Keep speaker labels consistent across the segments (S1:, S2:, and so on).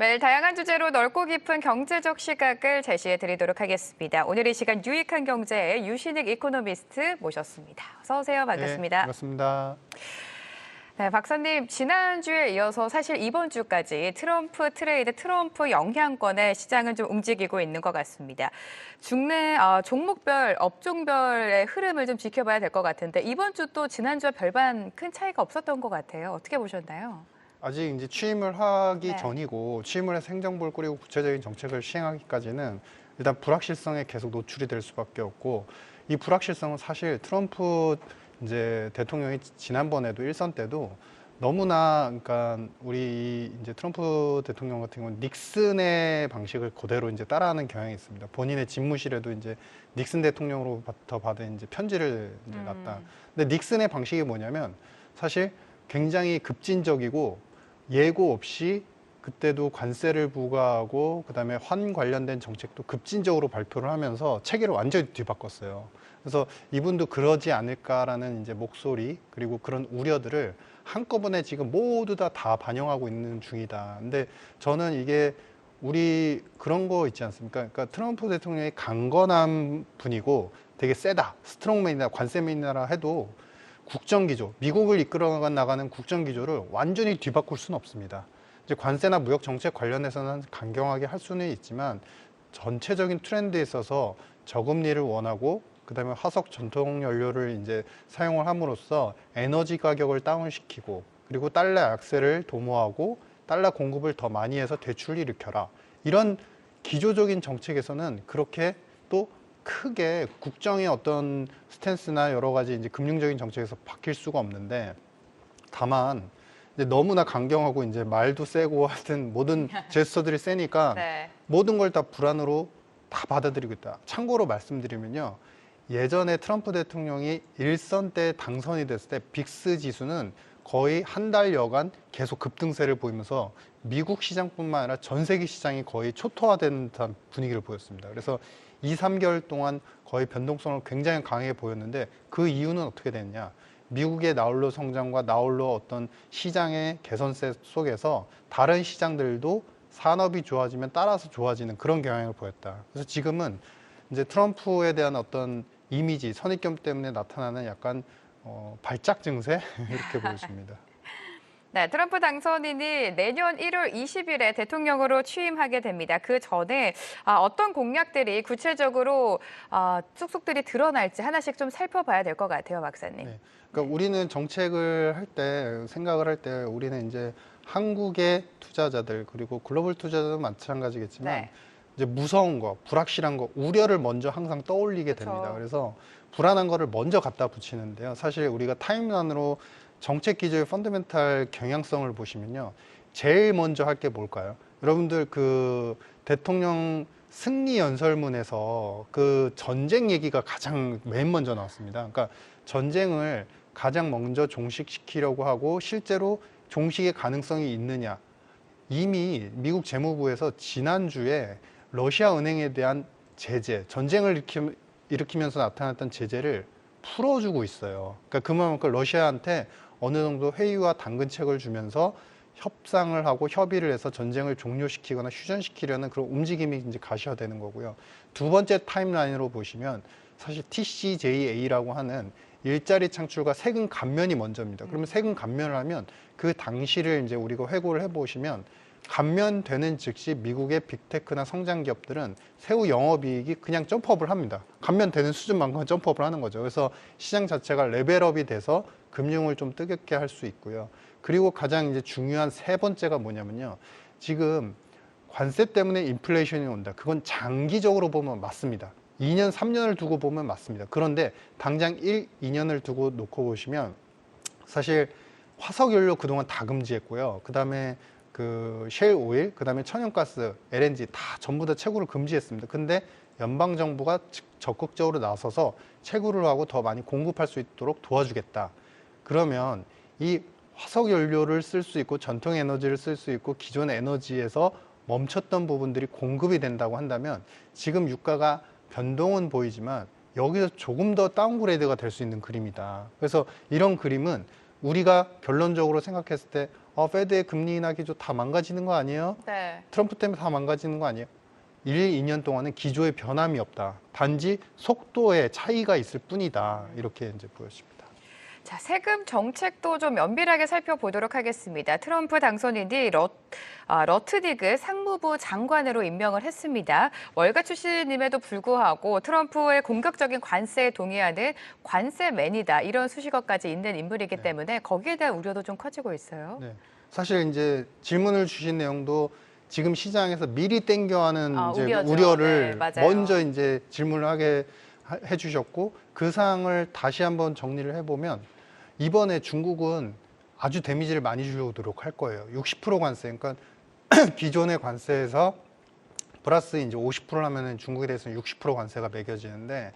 S1: 매일 다양한 주제로 넓고 깊은 경제적 시각을 제시해 드리도록 하겠습니다. 오늘 이 시간 유익한 경제의 유신익 이코노미스트 모셨습니다. 어서 오세요.
S2: 네,
S1: 반갑습니다.
S2: 반갑습니다.
S1: 네, 박사님, 지난주에 이어서 사실 이번 주까지 트럼프 트레이드, 트럼프 영향권의 시장은 좀 움직이고 있는 것 같습니다. 국내 종목별, 업종별의 흐름을 좀 지켜봐야 될 것 같은데 이번 주 또 지난주와 별반 큰 차이가 없었던 것 같아요. 어떻게 보셨나요?
S2: 아직 이제 취임을 하기
S1: 네.
S2: 전이고 취임을 해서 행정부를 꾸리고 구체적인 정책을 시행하기까지는 일단 불확실성에 계속 노출이 될 수밖에 없고, 이 불확실성은 사실 트럼프 이제 대통령이 지난번에도 일선 때도 너무나, 그러니까 우리 이제 트럼프 대통령 같은 경우는 닉슨의 방식을 그대로 이제 따라하는 경향이 있습니다. 본인의 집무실에도 이제 닉슨 대통령으로부터 받은 이제 편지를 이제 놨다. 근데 닉슨의 방식이 뭐냐면 사실 굉장히 급진적이고 예고 없이 그때도 관세를 부과하고 그다음에 환 관련된 정책도 급진적으로 발표를 하면서 체계를 완전히 뒤바꿨어요. 그래서 이분도 그러지 않을까라는 이제 목소리, 그리고 그런 우려들을 한꺼번에 지금 모두 다 반영하고 있는 중이다. 근데 저는 이게 우리 그런 거 있지 않습니까? 그러니까 트럼프 대통령이 강건한 분이고 되게 세다, 스트롱맨이나 관세맨이라 해도 국정기조, 미국을 이끌어 나가는 국정기조를 완전히 뒤바꿀 수는 없습니다. 이제 관세나 무역 정책 관련해서는 강경하게 할 수는 있지만 전체적인 트렌드에 있어서 저금리를 원하고 그다음에 화석 전통 연료를 이제 사용을 함으로써 에너지 가격을 다운시키고, 그리고 달러 약세를 도모하고 달러 공급을 더 많이 해서 대출을 일으켜라. 이런 기조적인 정책에서는 그렇게 또 크게 국정의 어떤 스탠스나 여러 가지 이제 금융적인 정책에서 바뀔 수가 없는데, 다만 이제 너무나 강경하고 이제 말도 세고 하여튼 모든 제스처들이 세니까
S1: 네.
S2: 모든 걸 다 불안으로 다 받아들이고 있다. 참고로 말씀드리면요, 예전에 트럼프 대통령이 일선 때 당선이 됐을 때 빅스 지수는 거의 한 달여간 계속 급등세를 보이면서 미국 시장뿐만 아니라 전 세계 시장이 거의 초토화된 듯한 분위기를 보였습니다. 그래서 2, 3개월 동안 거의 변동성을 굉장히 강하게 보였는데, 그 이유는 어떻게 됐냐? 미국의 나홀로 성장과 나홀로 어떤 시장의 개선세 속에서 다른 시장들도 산업이 좋아지면 따라서 좋아지는 그런 경향을 보였다. 그래서 지금은 이제 트럼프에 대한 어떤 이미지, 선입견 때문에 나타나는 약간 발작 증세 이렇게 보여집니다.
S1: 네, 트럼프 당선인이 내년 1월 20일에 대통령으로 취임하게 됩니다. 그 전에 어떤 공약들이 구체적으로 쑥쑥들이 드러날지 하나씩 좀 살펴봐야 될 것 같아요, 박사님.
S2: 네. 그러니까 우리는 정책을 할 때, 생각을 할 때 우리는 이제 한국의 투자자들 그리고 글로벌 투자자도 마찬가지겠지만
S1: 네.
S2: 이제 무서운 거, 불확실한 거, 우려를 먼저 항상 떠올리게
S1: 그쵸.
S2: 됩니다. 그래서 불안한 거를 먼저 갖다 붙이는데요. 사실 우리가 타임라인으로 정책 기조의 펀더멘탈 경향성을 보시면요, 제일 먼저 할 게 뭘까요? 여러분들 그 대통령 승리 연설문에서 그 전쟁 얘기가 가장 맨 먼저 나왔습니다. 그러니까 전쟁을 가장 먼저 종식시키려고 하고 실제로 종식의 가능성이 있느냐. 이미 미국 재무부에서 지난주에 러시아 은행에 대한 제재, 전쟁을 일으키면서 나타났던 제재를 풀어주고 있어요. 그러니까 그만큼 러시아한테 어느 정도 회유와 당근책을 주면서 협상을 하고 협의를 해서 전쟁을 종료시키거나 휴전시키려는 그런 움직임이 이제 가시화되는 거고요. 두 번째 타임라인으로 보시면 사실 TCJA라고 하는 일자리 창출과 세금 감면이 먼저입니다. 그러면 세금 감면을 하면 그 당시를 이제 우리가 회고를 해보시면 감면되는 즉시 미국의 빅테크나 성장 기업들은 세후 영업이익이 그냥 점프업을 합니다. 감면되는 수준만큼은 점프업을 하는 거죠. 그래서 시장 자체가 레벨업이 돼서 금융을 좀 뜨겁게 할 수 있고요. 그리고 가장 이제 중요한 세 번째가 뭐냐면요, 지금 관세 때문에 인플레이션이 온다. 그건 장기적으로 보면 맞습니다. 2년, 3년을 두고 보면 맞습니다. 그런데 당장 1, 2년을 두고 놓고 보시면 사실 화석연료 그동안 다 금지했고요. 그 다음에 그 셰일 오일, 그 다음에 천연가스, LNG 다 전부 다 채굴을 금지했습니다. 근데 연방정부가 적극적으로 나서서 채굴을 하고 더 많이 공급할 수 있도록 도와주겠다. 그러면 이 화석연료를 쓸 수 있고 전통 에너지를 쓸 수 있고 기존 에너지에서 멈췄던 부분들이 공급이 된다고 한다면 지금 유가가 변동은 보이지만 여기서 조금 더 다운그레이드가 될 수 있는 그림이다. 그래서 이런 그림은 우리가 결론적으로 생각했을 때 페드의 금리 인하 기조 다 망가지는 거 아니에요?
S1: 네.
S2: 트럼프 때문에 다 망가지는 거 아니에요? 1, 2년 동안은 기조의 변함이 없다. 단지 속도의 차이가 있을 뿐이다. 이렇게 이제 보여집니다.
S1: 자, 세금 정책도 좀 면밀하게 살펴보도록 하겠습니다. 트럼프 당선인이 러트디그 상무부 장관으로 임명을 했습니다. 월가 출신임에도 불구하고 트럼프의 공격적인 관세에 동의하는 관세맨이다. 이런 수식어까지 있는 인물이기 때문에 거기에 대한 우려도 좀 커지고 있어요.
S2: 네. 사실 이제 질문을 주신 내용도 지금 시장에서 미리 땡겨하는 이제
S1: 우려죠.
S2: 우려를
S1: 네, 맞아요.
S2: 먼저 이제 질문을 하게 해주셨고 그 사항을 다시 한번 정리를 해보면 이번에 중국은 아주 데미지를 많이 주도록 할 거예요. 60% 관세, 그러니까 기존의 관세에서 플러스 이제 50%를 하면은 중국에 대해서는 60% 관세가 매겨지는데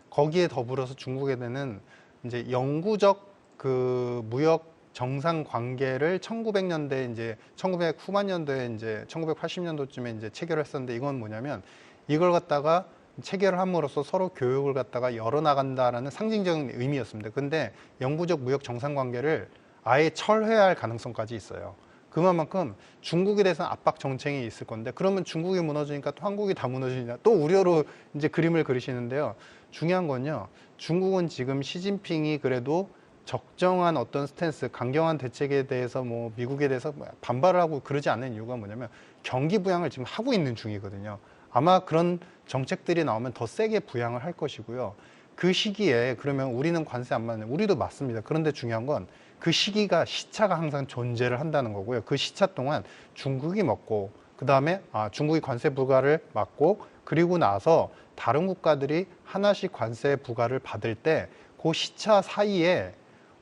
S2: 거기에 더불어서 중국에 대한 이제 영구적 그 무역 정상 관계를 1900년대 이제 1900 후반년도에 이제 1980년도쯤에 이제 체결을 했었는데 이건 뭐냐면 이걸 갖다가 체결을 함으로써 서로 교육을 갖다가 열어나간다라는 상징적인 의미였습니다. 근데 영구적 무역 정상 관계를 아예 철회할 가능성까지 있어요. 그만큼 중국에 대해서는 압박 정책이 있을 건데 그러면 중국이 무너지니까 또 한국이 다 무너지냐 또 우려로 이제 그림을 그리시는데요. 중요한 건요. 중국은 지금 시진핑이 그래도 적정한 어떤 스탠스, 강경한 대책에 대해서 뭐 미국에 대해서 반발을 하고 그러지 않는 이유가 뭐냐면 경기 부양을 지금 하고 있는 중이거든요. 아마 그런 정책들이 나오면 더 세게 부양을 할 것이고요. 그 시기에 그러면 우리는 관세 안 받는, 우리도 맞습니다. 그런데 중요한 건 그 시기가 시차가 항상 존재를 한다는 거고요. 그 시차 동안 중국이 먹고 그 다음에 중국이 관세 부과를 막고 그리고 나서 다른 국가들이 하나씩 관세 부과를 받을 때 그 시차 사이에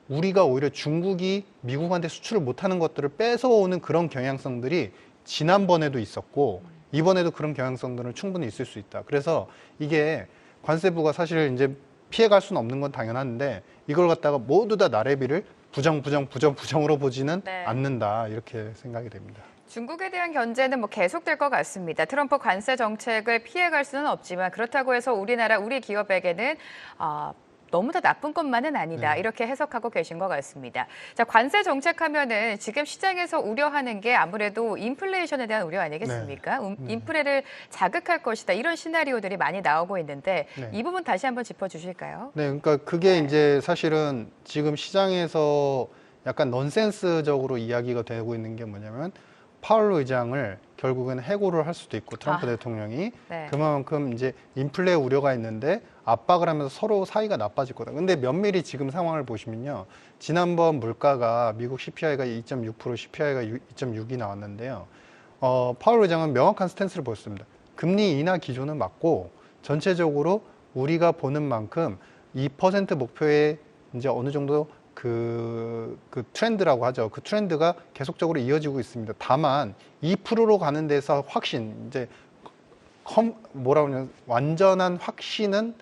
S2: 우리가 오히려 중국이 미국한테 수출을 못하는 것들을 뺏어오는 그런 경향성들이 지난번에도 있었고 이번에도 그런 경향성들은 충분히 있을 수 있다. 그래서 이게 관세부가 사실 이제 피해갈 수는 없는 건 당연한데 이걸 갖다가 모두 다 나래비를 부정으로 보지는
S1: 네.
S2: 않는다. 이렇게 생각이 됩니다.
S1: 중국에 대한 견제는 뭐 계속될 것 같습니다. 트럼프 관세 정책을 피해갈 수는 없지만 그렇다고 해서 우리 기업에게는 너무 다 나쁜 것만은 아니다.
S2: 네.
S1: 이렇게 해석하고 계신 것 같습니다. 자, 관세 정책하면은 지금 시장에서 우려하는 게 아무래도 인플레이션에 대한 우려 아니겠습니까? 인플레를 자극할 것이다. 이런 시나리오들이 많이 나오고 있는데
S2: 네.
S1: 이 부분 다시 한번 짚어주실까요?
S2: 네, 그러니까 그게 이제 사실은 지금 시장에서 약간 넌센스적으로 이야기가 되고 있는 게 뭐냐면 파월 의장을 결국에는 해고를 할 수도 있고 트럼프 대통령이
S1: 네.
S2: 그만큼 이제 인플레 우려가 있는데 압박을 하면서 서로 사이가 나빠질 거다. 근데 면밀히 지금 상황을 보시면요. 지난번 물가가 미국 CPI가 2.6%, CPI가 2.6이 나왔는데요. 파월 의장은 명확한 스탠스를 보였습니다. 금리 인하 기조는 맞고 전체적으로 우리가 보는 만큼 2% 목표에 이제 어느 정도 그 트렌드라고 하죠. 그 트렌드가 계속적으로 이어지고 있습니다. 다만 2%로 가는 데서 확신, 이제 뭐라고 하냐, 완전한 확신은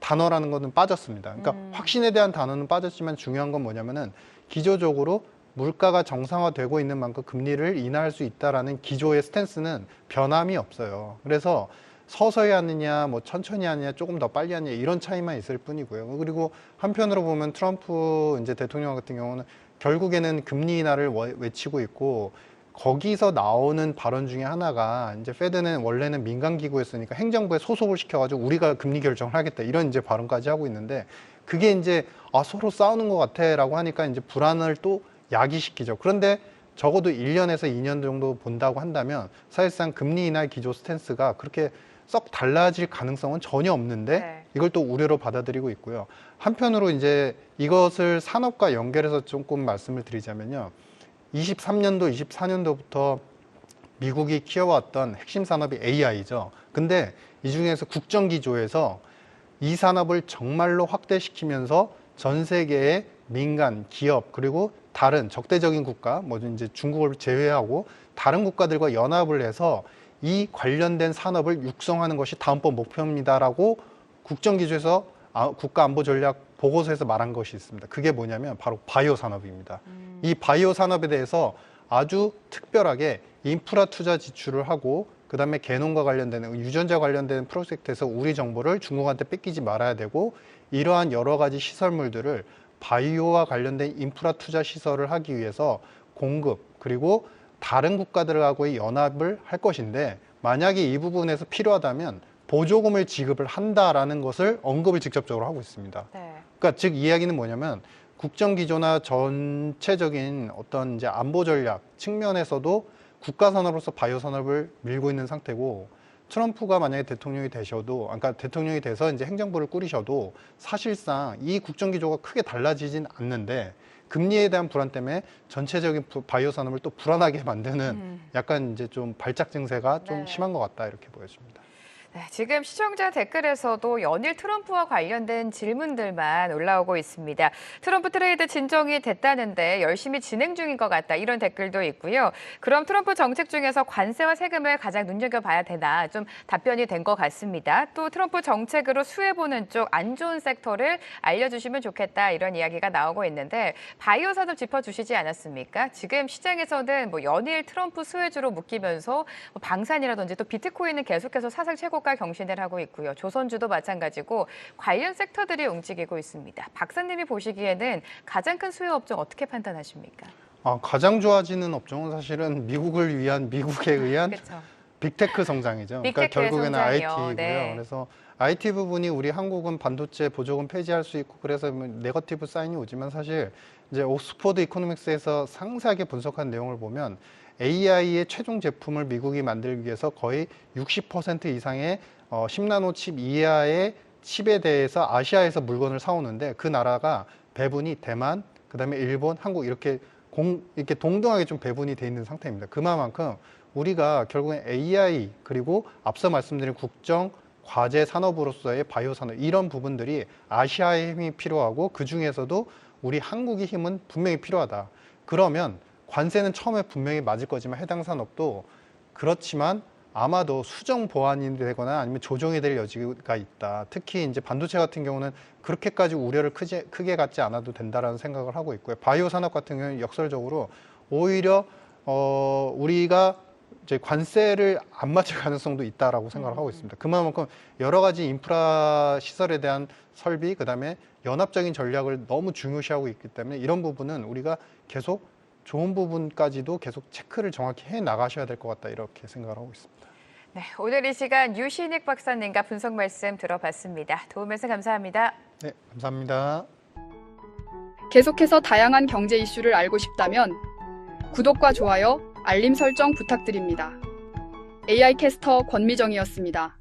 S2: 단어라는 것은 빠졌습니다. 그러니까 확신에 대한 단어는 빠졌지만 중요한 건 뭐냐면은 기조적으로 물가가 정상화되고 있는 만큼 금리를 인하할 수 있다라는 기조의 스탠스는 변함이 없어요. 그래서 서서히 하느냐, 뭐 천천히 하느냐, 조금 더 빨리 하느냐 이런 차이만 있을 뿐이고요. 그리고 한편으로 보면 트럼프 이제 대통령 같은 경우는 결국에는 금리 인하를 외치고 있고 거기서 나오는 발언 중에 하나가 이제 페드는 원래는 민간 기구였으니까 행정부에 소속을 시켜가지고 우리가 금리 결정을 하겠다 이런 이제 발언까지 하고 있는데 그게 이제 서로 싸우는 것 같아라고 하니까 이제 불안을 또 야기시키죠. 그런데 적어도 1년에서 2년 정도 본다고 한다면 사실상 금리 인하 기조 스탠스가 그렇게 썩 달라질 가능성은 전혀 없는데
S1: 네.
S2: 이걸 또 우려로 받아들이고 있고요. 한편으로 이제 이것을 산업과 연결해서 조금 말씀을 드리자면요. 23년도, 24년도부터 미국이 키워왔던 핵심 산업이 AI죠. 근데 이 중에서 국정기조에서 이 산업을 정말로 확대시키면서 전 세계의 민간, 기업, 그리고 다른 적대적인 국가, 뭐 이제 중국을 제외하고 다른 국가들과 연합을 해서 이 관련된 산업을 육성하는 것이 다음번 목표입니다라고 국정기조에서 국가안보전략 보고서에서 말한 것이 있습니다. 그게 뭐냐면 바로 바이오 산업입니다. 이 바이오 산업에 대해서 아주 특별하게 인프라 투자 지출을 하고 그다음에 개놈과 관련된 유전자 관련된 프로젝트에서 우리 정보를 중국한테 뺏기지 말아야 되고 이러한 여러 가지 시설물들을 바이오와 관련된 인프라 투자 시설을 하기 위해서 공급 그리고 다른 국가들하고의 연합을 할 것인데 만약에 이 부분에서 필요하다면 보조금을 지급을 한다라는 것을 언급을 직접적으로 하고 있습니다.
S1: 네.
S2: 그러니까 즉 이야기는 뭐냐면 국정 기조나 전체적인 어떤 이제 안보 전략 측면에서도 국가 산업으로서 바이오 산업을 밀고 있는 상태고 트럼프가 만약에 대통령이 되셔도, 그러니까 대통령이 돼서 이제 행정부를 꾸리셔도 사실상 이 국정 기조가 크게 달라지진 않는데 금리에 대한 불안 때문에 전체적인 바이오 산업을 또 불안하게 만드는 약간 이제 좀 발작 증세가 좀
S1: 네.
S2: 심한 것 같다 이렇게 보여집니다.
S1: 네, 지금 시청자 댓글에서도 연일 트럼프와 관련된 질문들만 올라오고 있습니다. 트럼프 트레이드 진정이 됐다는데 열심히 진행 중인 것 같다. 이런 댓글도 있고요. 그럼 트럼프 정책 중에서 관세와 세금을 가장 눈여겨봐야 되나 좀 답변이 된 것 같습니다. 또 트럼프 정책으로 수혜보는 쪽 안 좋은 섹터를 알려주시면 좋겠다. 이런 이야기가 나오고 있는데 바이오 산업 짚어주시지 않았습니까? 지금 시장에서는 뭐 연일 트럼프 수혜주로 묶이면서 뭐 방산이라든지 또 비트코인은 계속해서 사상 최고 경신을 하고 있고요. 조선주도 마찬가지고 관련 섹터들이 움직이고 있습니다. 박사님이 보시기에는 가장 큰 수혜 업종 어떻게 판단하십니까?
S2: 가장 좋아지는 업종은 사실은 미국을 위한 미국에 의한
S1: 그렇죠.
S2: 빅테크 성장이죠. 그러니까
S1: 빅테크의
S2: 결국에는
S1: 성장이요.
S2: IT고요.
S1: 네.
S2: 그래서 IT 부분이 우리 한국은 반도체 보조금 폐지할 수 있고 그래서 네거티브 사인이 오지만 사실 이제 옥스퍼드 이코노믹스에서 상세하게 분석한 내용을 보면 AI의 최종 제품을 미국이 만들기 위해서 거의 60% 이상의 10나노 칩 이하의 칩에 대해서 아시아에서 물건을 사오는데 그 나라가 배분이 대만, 그다음에 일본, 한국 이렇게 동등하게 좀 배분이 돼 있는 상태입니다. 그만큼 우리가 결국엔 AI 그리고 앞서 말씀드린 국정 과제 산업으로서의 바이오 산업 이런 부분들이 아시아의 힘이 필요하고 그 중에서도 우리 한국의 힘은 분명히 필요하다. 그러면 관세는 처음에 분명히 맞을 거지만 해당 산업도 그렇지만 아마도 수정 보완이 되거나 아니면 조정이 될 여지가 있다. 특히 이제 반도체 같은 경우는 그렇게까지 우려를 크게 갖지 않아도 된다라는 생각을 하고 있고요. 바이오 산업 같은 경우는 역설적으로 오히려 우리가 이제 관세를 안 맞을 가능성도 있다라고 생각을 하고 있습니다. 그만큼 여러 가지 인프라 시설에 대한 설비, 그다음에 연합적인 전략을 너무 중요시하고 있기 때문에 이런 부분은 우리가 계속 좋은 부분까지도 계속 체크를 정확히 해 나가셔야 될 것 같다 이렇게 생각을 하고 있습니다.
S1: 네, 오늘 이 시간 유신익 박사님과 분석 말씀 들어봤습니다. 도움 말씀 감사합니다.
S2: 네, 감사합니다.
S3: 계속해서 다양한 경제 이슈를 알고 싶다면 구독과 좋아요, 알림 설정 부탁드립니다. AI 캐스터 권미정이었습니다.